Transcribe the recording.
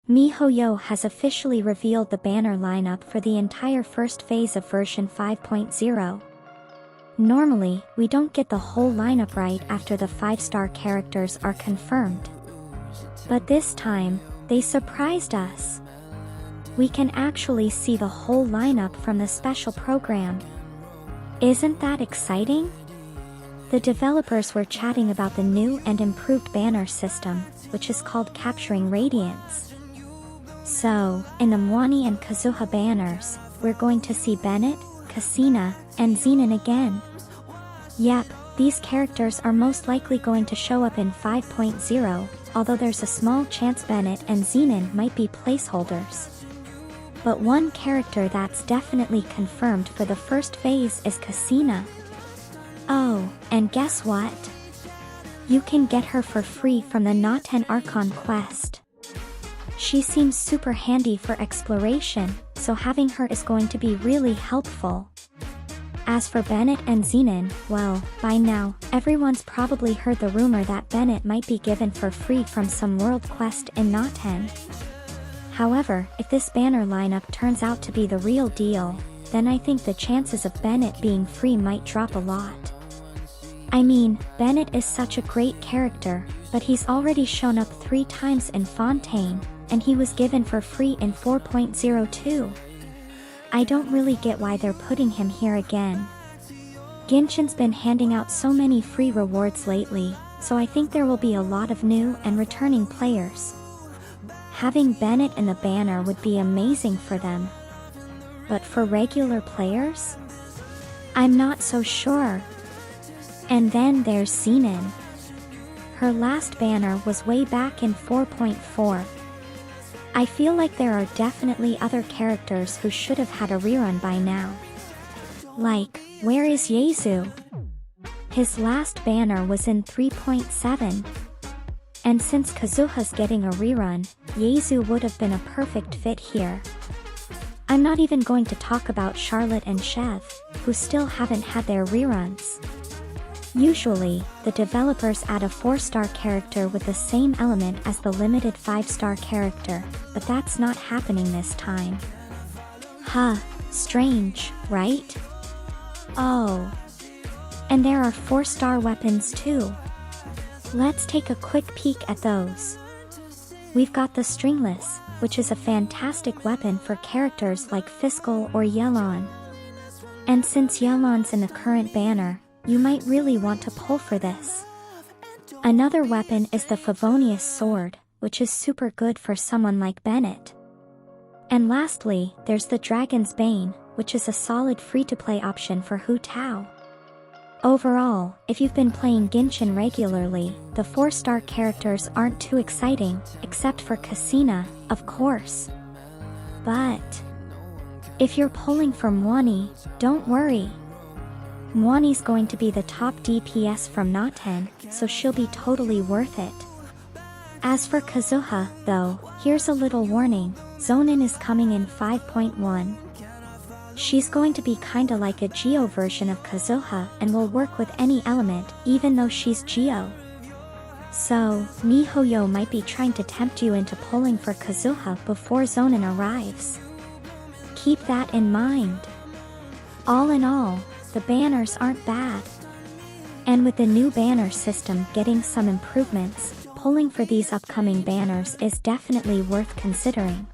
Mihoyo has officially revealed the banner lineup for the entire first phase of version 5.0. Normally, we don't get the whole lineup right after the 5-star characters are confirmed. But this time, they surprised us. We can actually see the whole lineup from the special program. Isn't that exciting? The developers were chatting about the new and improved banner system, which is called Capturing Radiance. So, in the Mualani and Kazuha banners, we're going to see Bennett, Kachina, and Xinyan again. Yep, these characters are most likely going to show up in 5.0, although there's a small chance Bennett and Xinyan might be placeholders. But one character that's definitely confirmed for the first phase is Kachina. Oh, and guess what? You can get her for free from the Natlan Archon quest. She seems super handy for exploration, so having her is going to be really helpful. As for Bennett and Xinyan, well, by now, everyone's probably heard the rumor that Bennett might be given for free from some world quest in Natlan. However, if this banner lineup turns out to be the real deal, then I think the chances of Bennett being free might drop a lot. I mean, Bennett is such a great character, but he's already shown up 3 times in Fontaine, and he was given for free in 4.02. I don't really get why they're putting him here again. Genshin's been handing out so many free rewards lately, so I think there will be a lot of new and returning players. Having Bennett in the banner would be amazing for them. But for regular players? I'm not so sure. And then there's Xinyan. Her last banner was way back in 4.4. I feel like there are definitely other characters who should have had a rerun by now. Like, where is Yezu? His last banner was in 3.7. And since Kazuha's getting a rerun, Yezu would have been a perfect fit here. I'm not even going to talk about Charlotte and Chev, who still haven't had their reruns. Usually, the developers add a 4-star character with the same element as the limited 5-star character, but that's not happening this time. Huh, strange, right? Oh. And there are 4-star weapons too. Let's take a quick peek at those. We've got the Stringless, which is a fantastic weapon for characters like Fiscal or Yelan. And since Yelan's in the current banner, you might really want to pull for this. Another weapon is the Favonius Sword, which is super good for someone like Bennett. And lastly, there's the Dragon's Bane, which is a solid free-to-play option for Hu Tao. Overall, if you've been playing Genshin regularly, the 4-star characters aren't too exciting, except for Kachina, of course. But if you're pulling for Mualani, don't worry. Mualani's going to be the top DPS from Natlan, so she'll be totally worth it. As for Kazuha, though, here's a little warning, Zonin is coming in 5.1. She's going to be kinda like a Geo version of Kazuha and will work with any element, even though she's Geo. So, Mihoyo might be trying to tempt you into pulling for Kazuha before Zonin arrives. Keep that in mind. All in all, the banners aren't bad. And with the new banner system getting some improvements, pulling for these upcoming banners is definitely worth considering.